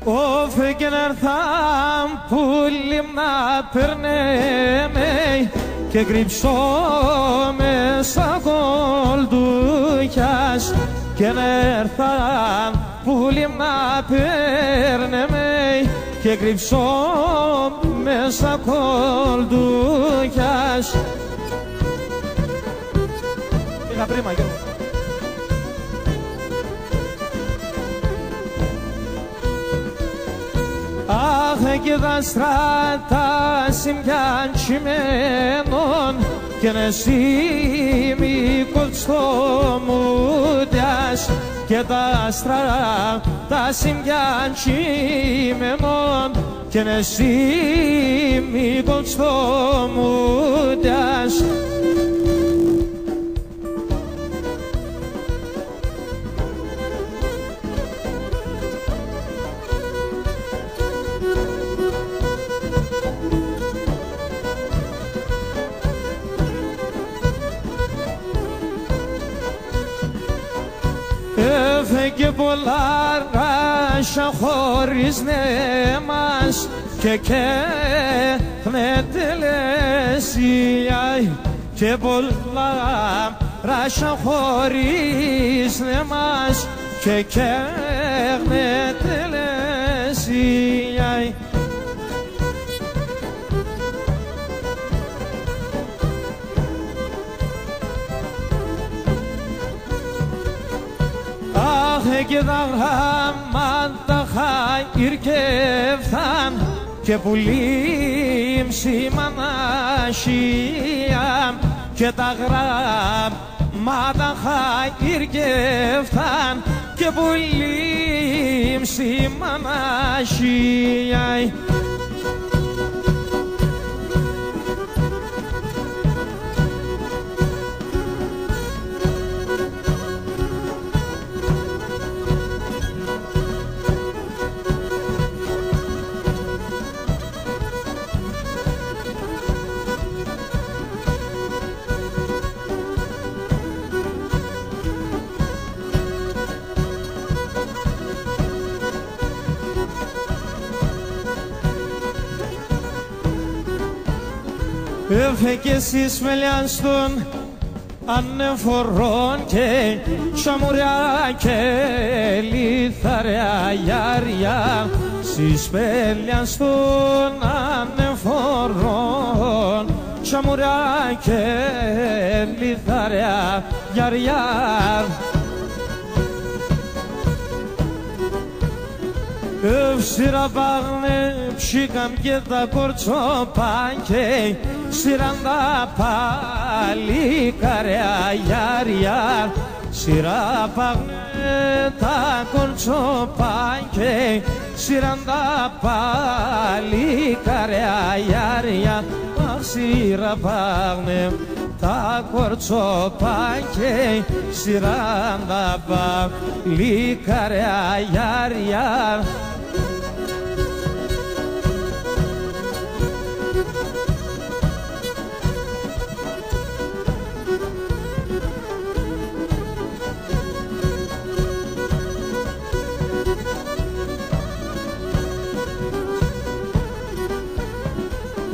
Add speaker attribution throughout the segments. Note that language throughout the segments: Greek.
Speaker 1: Όφεγγεν έρθαν πουλί να περνέμαι και κρύψω μέσα κολτούχιας και έρθαν πουλί να περνέμαι και κρύψω μέσα κολτούχιας. Πήγα πρίμα Γιώργο. Αχ, και δάστρα τα σημειάν τσιμένων και νεσί μήκος στο μούτιας και δάστρα τα σημειάν τσιμένων και νεσί μήκος στο μούτιας. Έφεγε πολλά ράσια χωρίς νέμας και καίγνεται λεσία και πολλά ράσια χωρίς νέμας και καίγνεται λεσία. Και τα γράμματα χαϊρκεύθαν και πουλήμ σημανάσια και τα γράμματα χαϊρκεύθαν και πουλήμ σημανάσια. Έφεγε στις μελιάς των ανεφορών και τσαμουριά και λιθαριά γιάρια στις μελιάς των ανεφορών τσαμουριά και λιθαριά γιάρια. Εύσυρα πάγνε ψήκαν και τα κορτσοπάνκε σειράν τα παλικάρια γιάρια. Σειρά πάγνε τα κορτσοπάνκε σειράν τα παλικάρια γιάρια. Αχ, σειρά πάγνε τα κορτσοπάνκε σειράν τα παλικάρια γιάρια.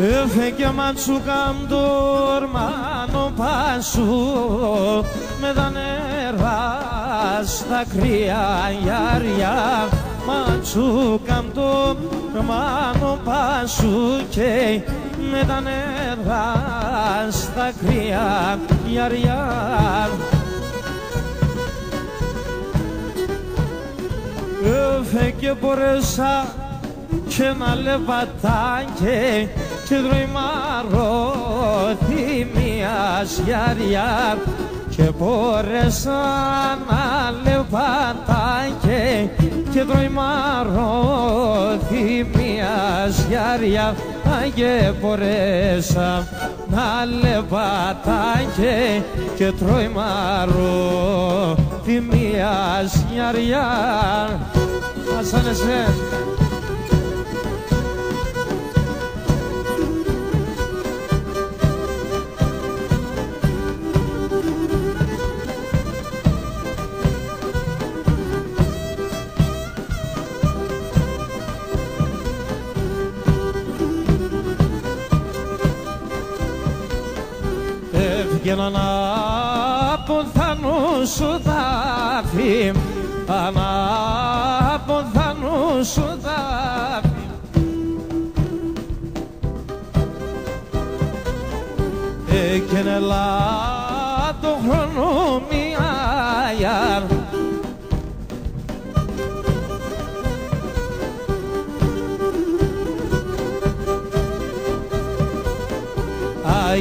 Speaker 1: Έφεγε ματσουκαντόρ μάνο πάσου με τα νερά στα κρύα γιάρια. Ματσουκαντόρ μάνο πάσου και με τα νερά στα κρύα γιάρια. Έφεγε μπορέσα και ένα λεβατάκι και δροημάρο θυμίας γιάρια και μπόρεσα να λεβατάκι και δροημάρο θυμίας γιάρια και μπόρεσα να λεβατάκι και τροημάρο θυμίας γιάρια. Ασάνεσαι. έγιναν από θανού σου δάφη, από θανού σου δάφη. Και νελά το χρόνο μοιάγιαν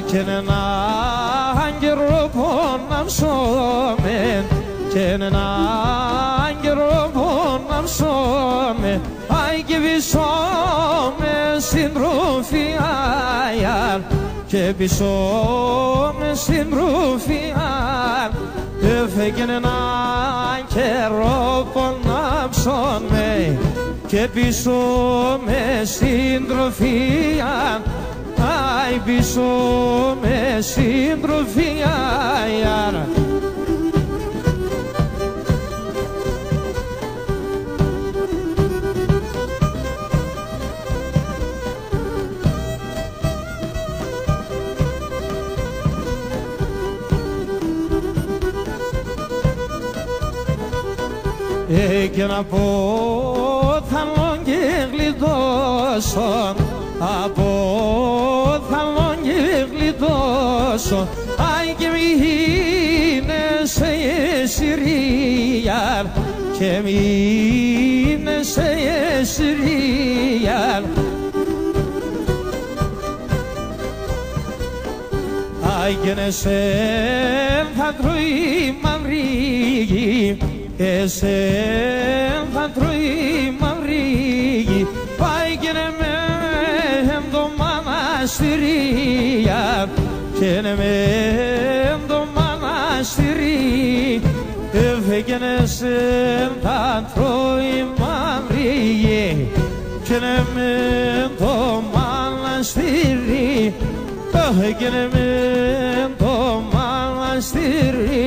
Speaker 1: και ένα άγγερο ποναμσόμεν, και ένα άγγερο ποναμσόμεν, άι και βυσόμεν συντροφιάιαν, και βυσόμεν συντροφιάιαν, έφεγγεν ένα άγγερο ποναμσόμεν, και βυσόμεν συντροφιάιαν, άι πίσω με συντροφιά. Και να πω θαλόν και γλιτώσω, από θαλόν και γλιτώσω, άι και μείνες εσυρίαν, και μείνες εσυρίαν. Άι και εσέν θα τρώει μαυρίγη, εσέν θα τρώει μαυρίγη, πάει και με το μοναστηρία, και με το μοναστηρί, έφεγγεν εσέν θα τρώει μαυρίγη, και με το μοναστηρί, έφεγγεν με το μοναστηρί.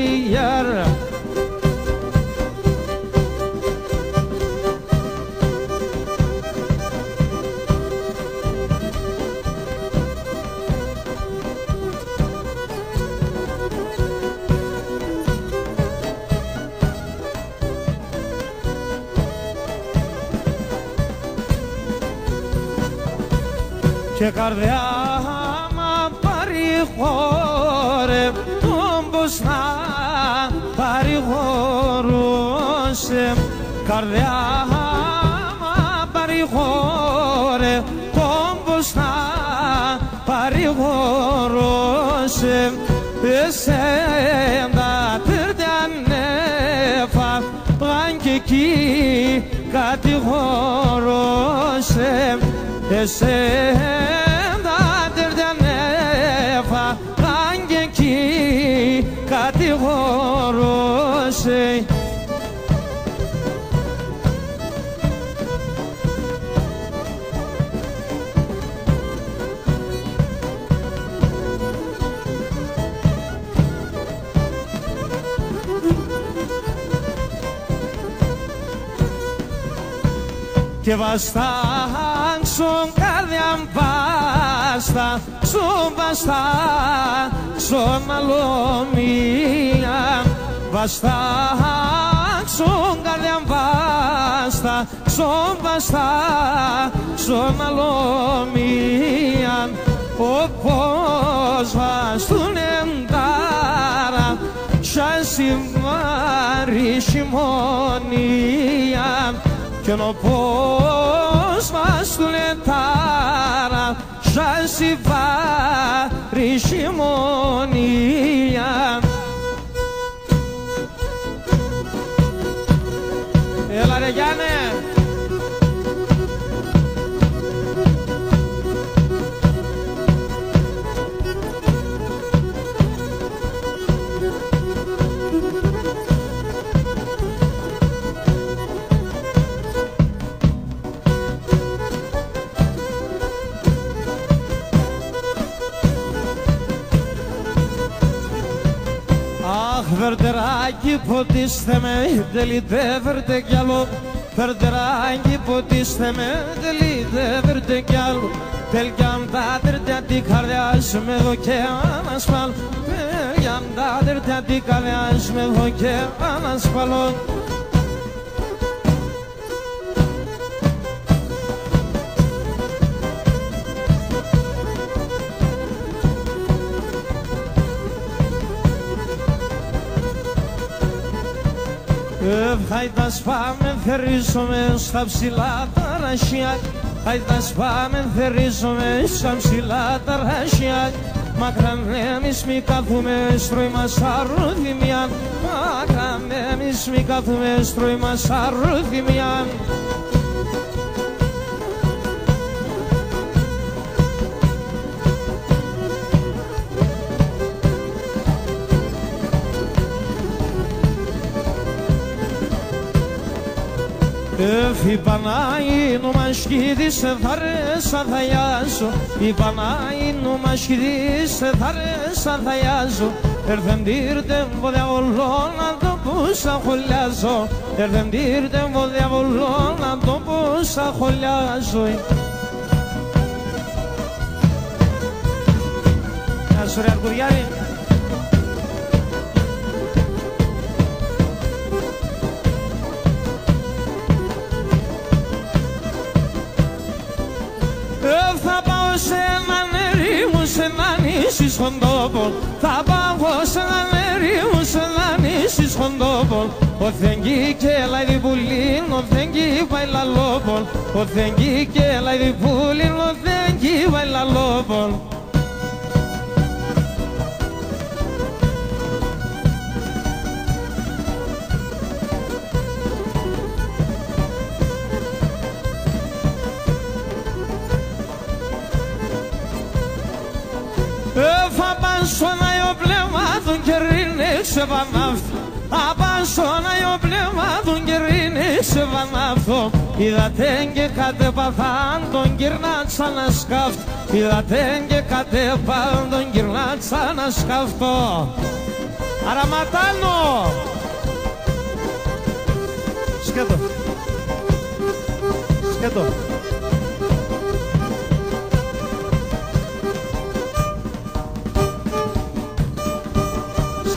Speaker 1: Και καρδιά μα παρηγόρε, όπως να παρηγορούσε. Καρδιά μα παρηγόρε, όπως να παρηγορούσε. Εσέντα τερτιανέφα, αν και εκεί κατηγορούσε. Εσέντα τερτιανέφα, αν και εκεί κατηγορούσε. Και βαστάξουν καρδιάν βάστα, σου βαστάξουν αλομία. Βαστάξουν καρδιάν βάστα, σου βαστάξουν αλομία. Όπως βαστούν εντάρα, σιάσει βάρη χειμωνία. Κι όπως μας του λετάρα, σιάσει βάρη χειμωνία. Έλα ρε Γιάννε! Αχ, βερτεράκι, ποτίστε με, τελειδεύερτε κι άλλο. Βερτεράκι, ποτίστε με, τελειδεύερτε κι άλλο. Pelgam dadır dedi kardeşime hoke anaspal Pelgam dadır dedi kardeşime hoke anaspalon Χάιντα σπάμε θερίζομαι στα ψηλά τα ρασιά Χάιντα σπάμε θερίζομαι στα ψηλά τα ρασιά Μακράν εμείς μη κάθουμε στρώει μας αρρούθιμιαν Μακράν εμείς μη κάθουμε στρώει μας αρρούθιμιαν Η Πανάη νομασκήδισε θαρέσα θα γιάζω Η Πανάη νομασκήδισε θαρέσα θα γιάζω Έρθεν τύρτεμβο διαβολό να το πούσα χολιάζω Έρθεν τύρτεμβο διαβολό να το πούσα χολιάζω Γεια σου ρε Αρκουδιάρη Θα πάω σε έναν ερήμο, σε ένα νησί στον τόπο Θα πάω σε έναν ερήμο, σε ένα νησί στον τόπο Ο Θεγγί και λαϊδι πουλίν, ο Θεγγί βαϊλαλόπολ Ο Θεγγί και λαϊδι πουλίν, ο Θεγγί βαϊλαλόπολ Θα πάσω να ο πνεύμα των κερίνεξε βανάφτω Θα πάσω να ο πνεύμα των κερίνεξε βανάφτω Είδατε και κατέπαθαν τον κυρνάτσα να σκάφτω Είδατε και κατέπαθαν τον κυρνάτσα να σκάφτω Αραματάνο Σκέτο Σκέτο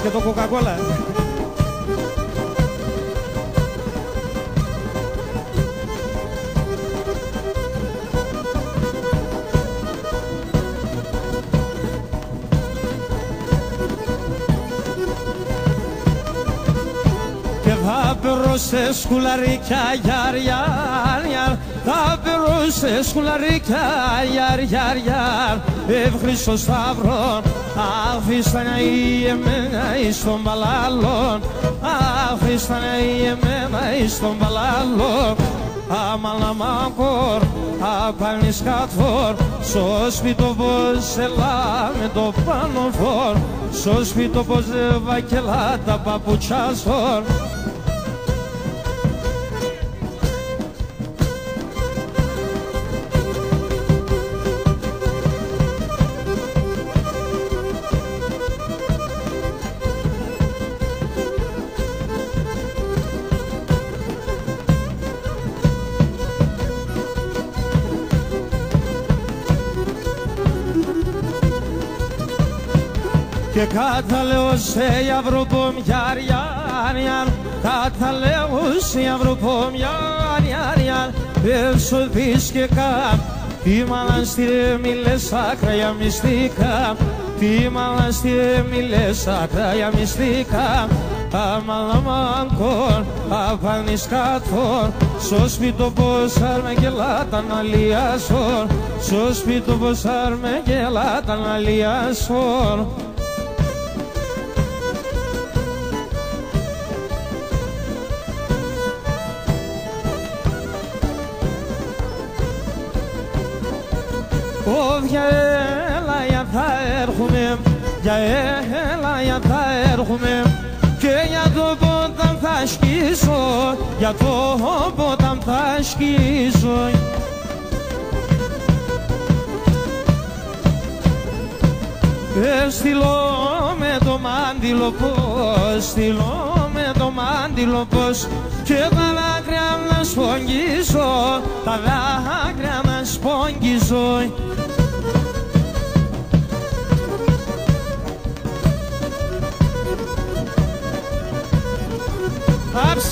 Speaker 1: Και το Coca-Cola. Και θα περούσε σκουλαρίκια γιαρ Θα περούσε σκουλαρίκια γιαρ Εύχριστο σταυρό Αφήσανε η εμένα εις τον παλάλον Αφήσανε η εμένα εις τον παλάλον Αμαλαμάκορ, απάνεις κατφόρ Στο σπίτο πως ελά με το πανοφόρ Στο σπίτο πως βακελά τα παπουτσιά σόρ Και καταλέω σε αυροπομιάρ Καταλέω σε αυροπομιάρ Έσω δεις και καν Τι μαλαστήρε μιλές άκραια μυστικά Τι μαλαστήρε μιλές άκραια μυστικά Αμαλαμάνκορ, απάνεις κατφόρ Στο σπίτο πως άρμε γελάταν αλιάσορ Στο σπίτο πως άρμε γελάταν αλιάσορ Για έλα για θα έρχομαι Για έλα για θα έρχομαι Και για το πόταν θα σκίσω Για το πόταν θα σκίσω Στείλω με το μάντιλο πως Στείλω με το μάντιλο πως Και τα δάκρυα να σπογγίσω Τα δάκρυα να σπογγίσω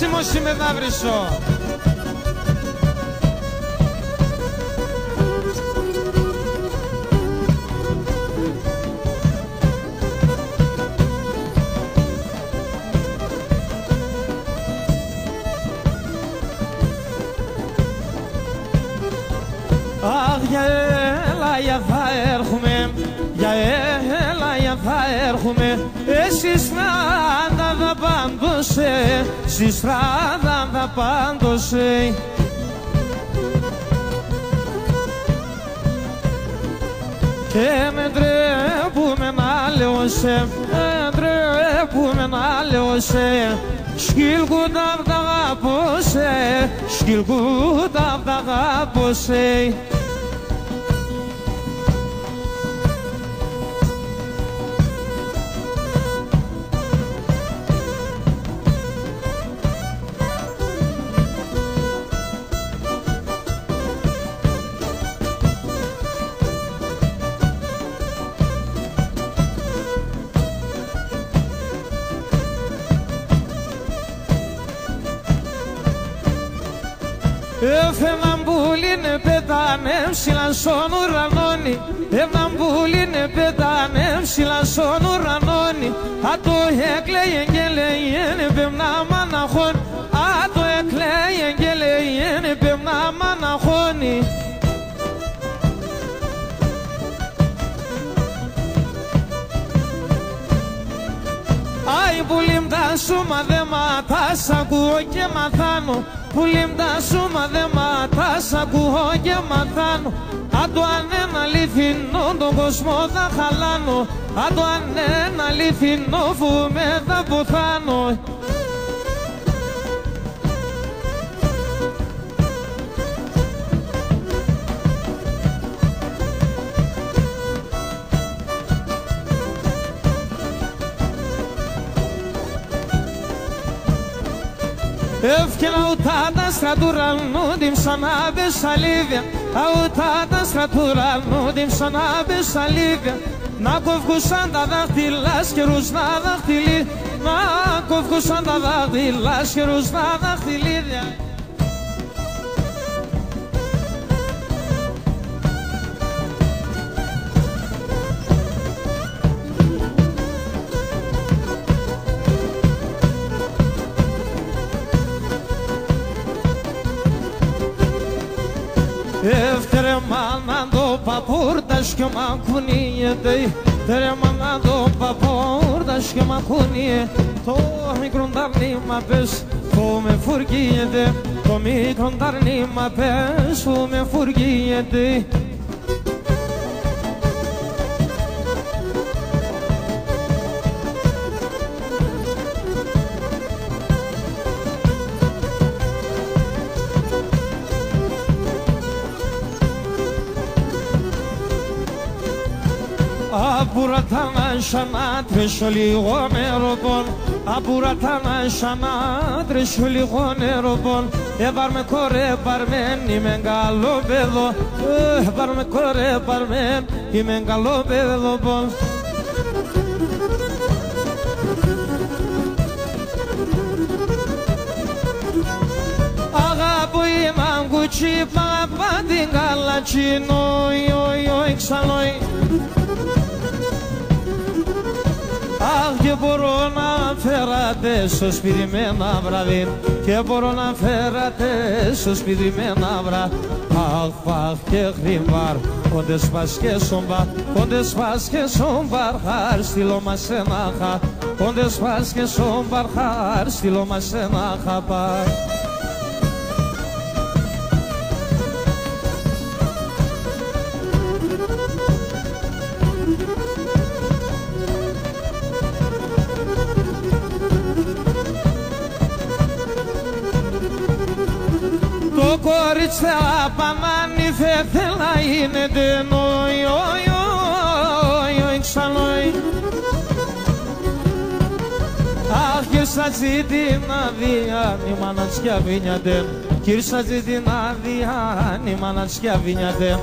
Speaker 1: Μάσιμος είμαι Δαύρισο. Αχ, για έλα θα έρχομαι, για έλα θα έρχομαι, στη στράτα θα πάντωσε, στη στράτα θα πάντωσε. Και με ντρέπουμε να λέω σε, με ντρέπουμε να λέω σε, σκυλκούτα απ' τα αγάπωσε, σκυλκούτα απ' τα αγάπωσε. Έφευγαν πουλίνε πετάνε ψηλά στον ουρανόνι, έφευγαν πουλίνε πετάνε ψηλά στον ουρανόνι. Α το έκλαιγε και λέγαινε πέμνα μαναχών, α το έκλαιγε και λέγαινε πέμνα μαναχώνει. Άι πουλίμ τα σούμα δέματα σ' ακούω και μαθάνω, πουλίμ τα σούμα δέματα σ' ακούω και μαθάνω. Αν το αν είναι αληθινό τον κόσμο θα χαλάνω, αν το αν είναι αληθινό φοβούμαι θα ποθάνω. Εύκαινα ουτάτα στρατουρανού την ψανάβε σαλίβια, αουτάτα στρατουρανού την ψανάβε σαλίβια. Να κοφκούσαν τα δάχτυλα σκερούς να δαχτυλί, να κοφκούσαν τα δάχτυλα σκερούς να δαχτυλίδια. Ευτρεμάνα το παπούρτας και μ' ακούνιεται, ευτρεμάνα το παπούρτας και μ' ακούνιε. Το μικρό ταρνίμα πες που με φουργίεται, το μικρό ταρνίμα πες που με φουργίεται. Απουρατάνα σαν τρέσω λίγο νεροπών, απουρατάνα σαν τρέσω λίγο νεροπών. Έπαρμε κορέ παρμέν, είμαι καλό παιδό, έπαρμε κορέ παρμέν, είμαι καλό παιδό πον. Αγάπω είμαι κουτσί, παπά την καλατσίνο, ιοι, ξανόι. Αχ, και μπορώ να φέρατε στο σπίτι με ένα βράδυ, και μπορώ να φέρατε στο σπίτι με ένα βράδυ. Αχ, αχ και χρυμπάρ, πόντε σπάς και σομπάρ, πόντε σπάς και σομπάρ, χάρ στείλω μας ένα χα, πόντε σπάς και σομπάρ, χάρ στείλω μας ένα χαπάρ. Το κορίτσι απανάνι θε θέλα είναι τενόι, ξανόι. Αχ, κύρσα την άδεια, η μανατσιά βίνιατε, κύρσα την άδεια, η μανατσιά βίνιατε.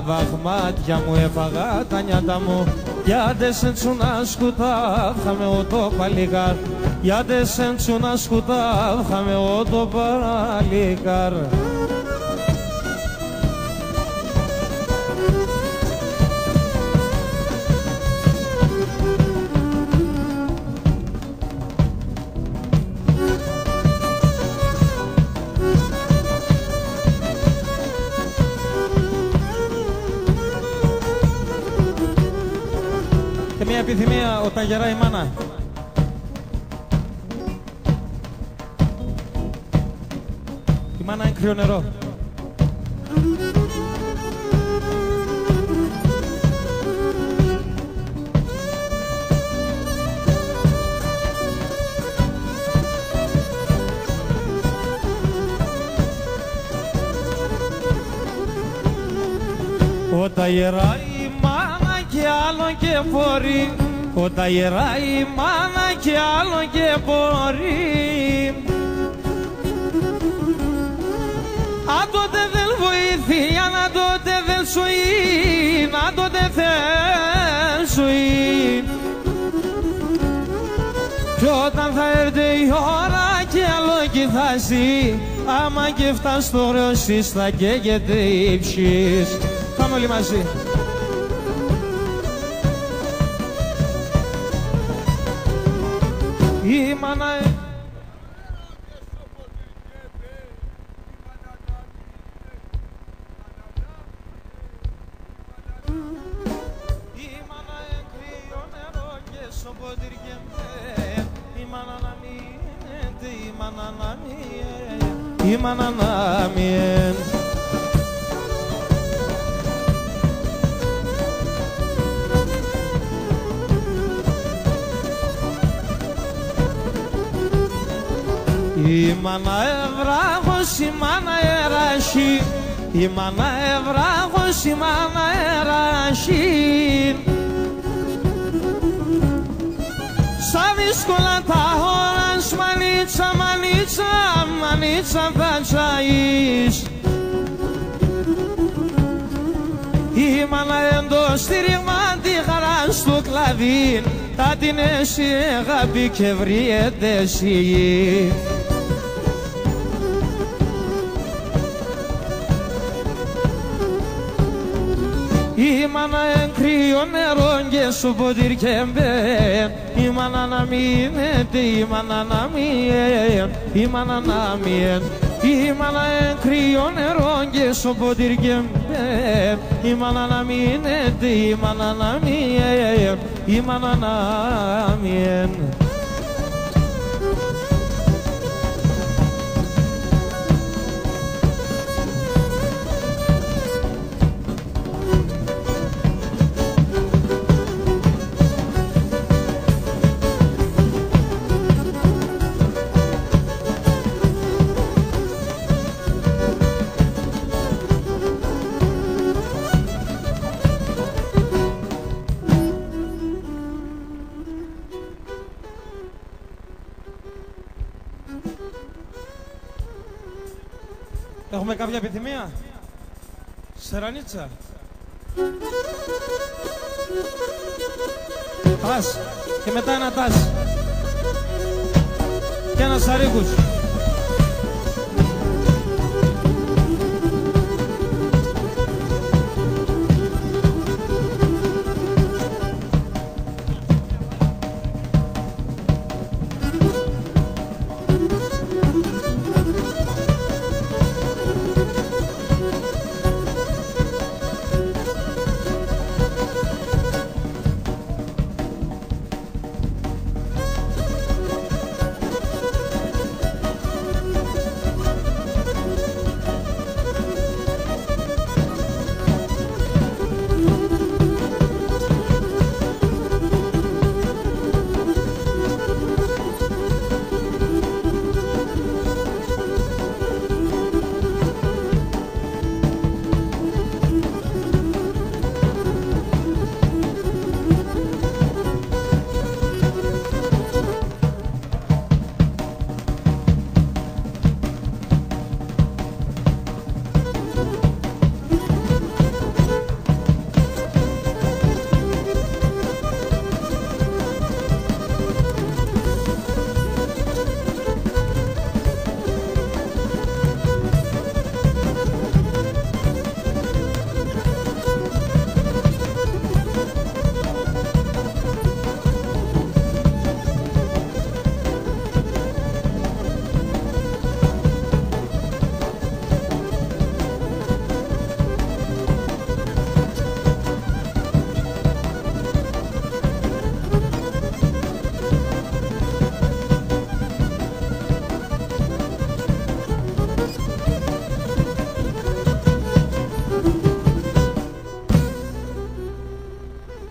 Speaker 1: Αχ, μάτια μου έφαγα τα νιάτα μου, Iade sentsuna skutav Hame oto palikar Iade sentsuna skutav Hame oto palikar Μια επιθυμία όταν γεράει η μάνα. Η μάνα είναι κρύο νερό. Όταν γεράει η μάνα και άλλο και μπορεί, όταν γεράει η μάνα και άλλο και μπορεί, αν τότε δεν βοηθεί, αν τότε δεν σου είναι, αν τότε δεν σου είναι. Κι όταν θα έρθει η ώρα και άλλο κι θα ζει, άμα και φτάσει στο χρέος θα καίγεται η ψυχής. Πάμε όλοι μαζί. Η μάνα κρύο νερό και στο ποτηριέμαι. Η μάνα να μείνεται, η μάνα να μείνεται, η μάνα να μείνεται. Η μάνα ευράγος, η μάνα εράσι, η μάνα ευράγος, η μάνα εράσι. Σαν δύσκολα τα ώρα, μανίτσα, μανίτσα, μανίτσα θα τσαείς. Η μάνα εντός στήριγμα τη χαρά στο κλαδί, θα την έσει αγάπη και βριέται εσύ. Η μάνα εν κρύο νερό και στο ποτήρι καίμπε, η μάνα να μείνεται, η μάνα να μείνεται, η μάνα να μείνεται. Η μάνα εν κρύο νερό και στο ποτήρι καίμπε, η μάνα να μείνεται, η μάνα να μείνεται, η μάνα να μείνεται. Έχουμε κάποια επιθυμία? Σερανίτσα. Τας. Και μετά ένα τας. Και ένα σαρίκους.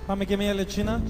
Speaker 1: Πάμε και μια λετσίνα.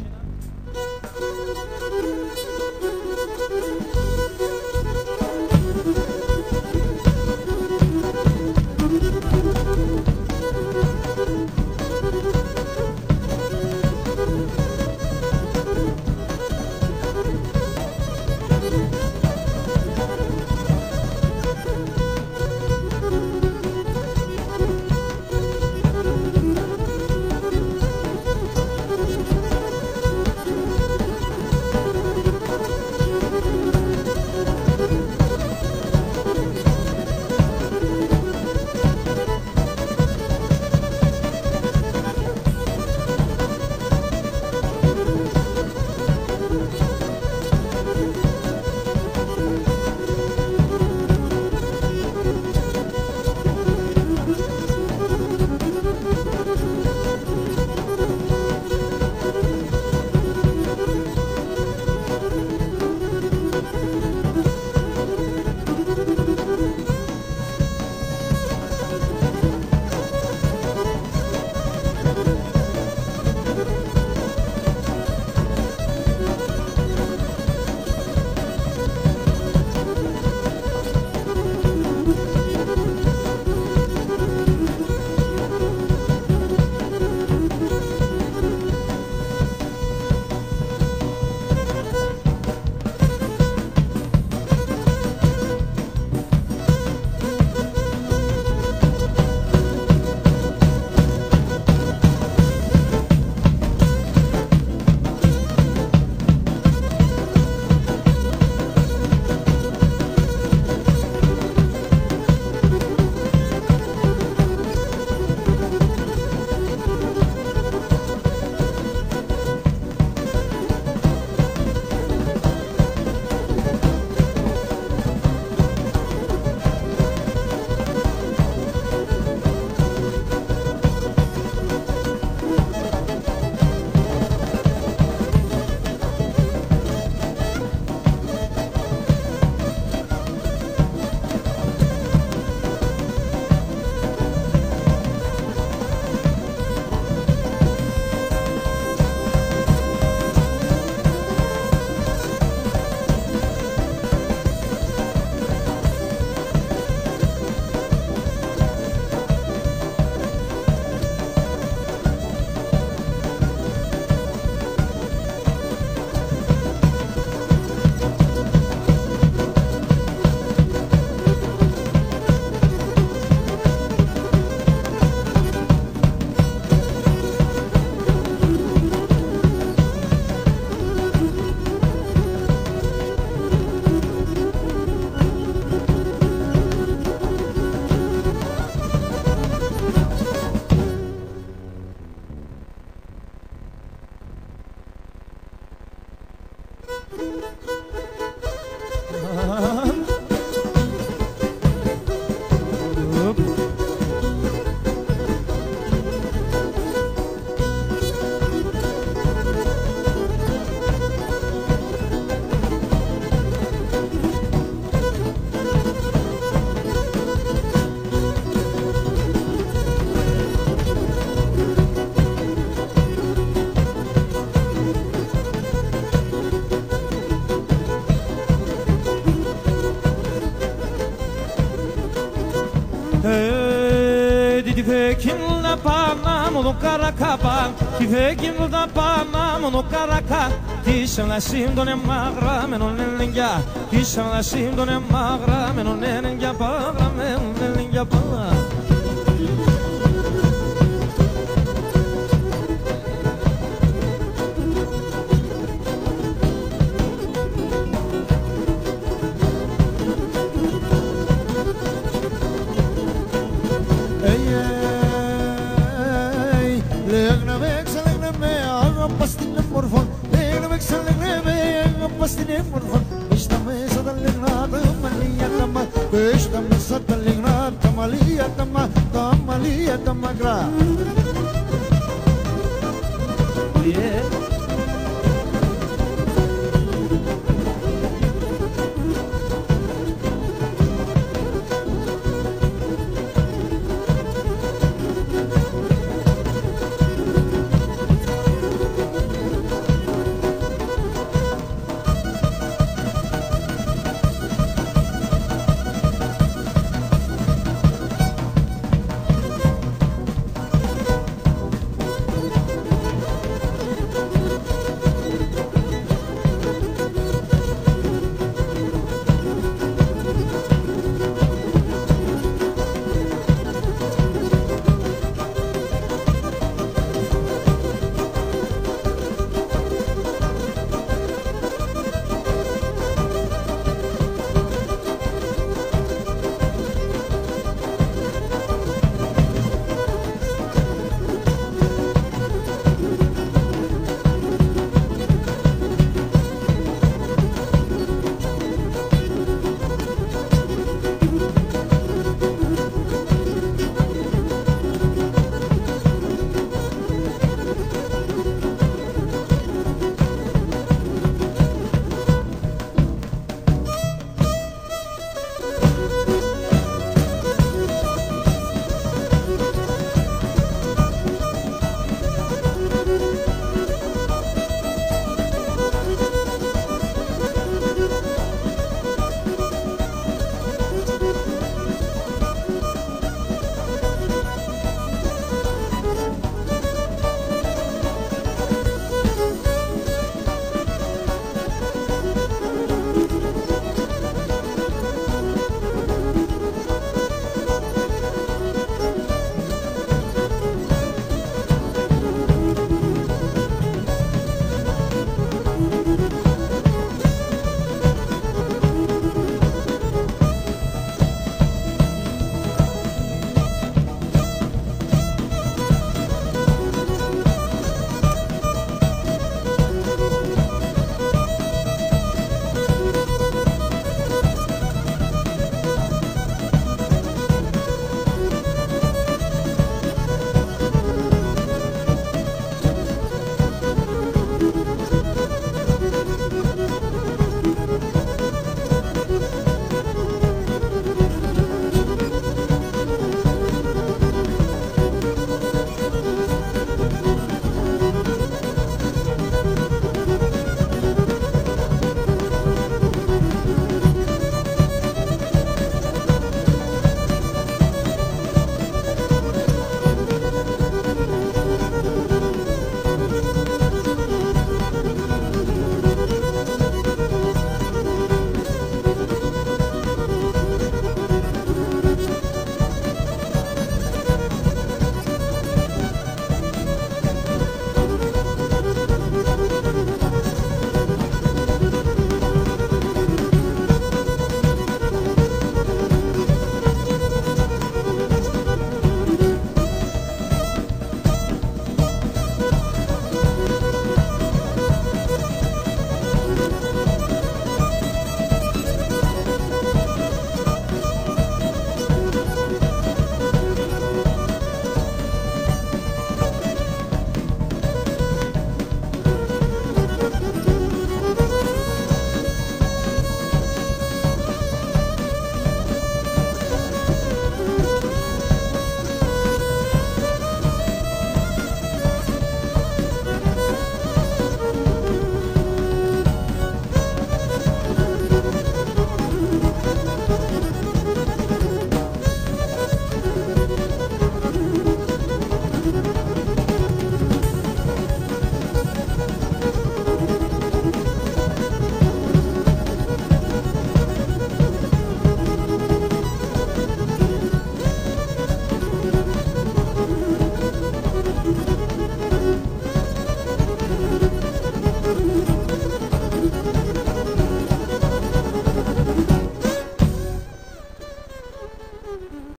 Speaker 2: Tüfekim de panam onu kara kapan Tüfekim de panam onu kara ka Tisam la sim done magra menon nenga Tisam la sim done magra menon nenga pagra menon nenga pagra
Speaker 3: Esta mesa dall'ingrata malia questa mesa dall'ingrata malia malia gra.
Speaker 2: Yeah.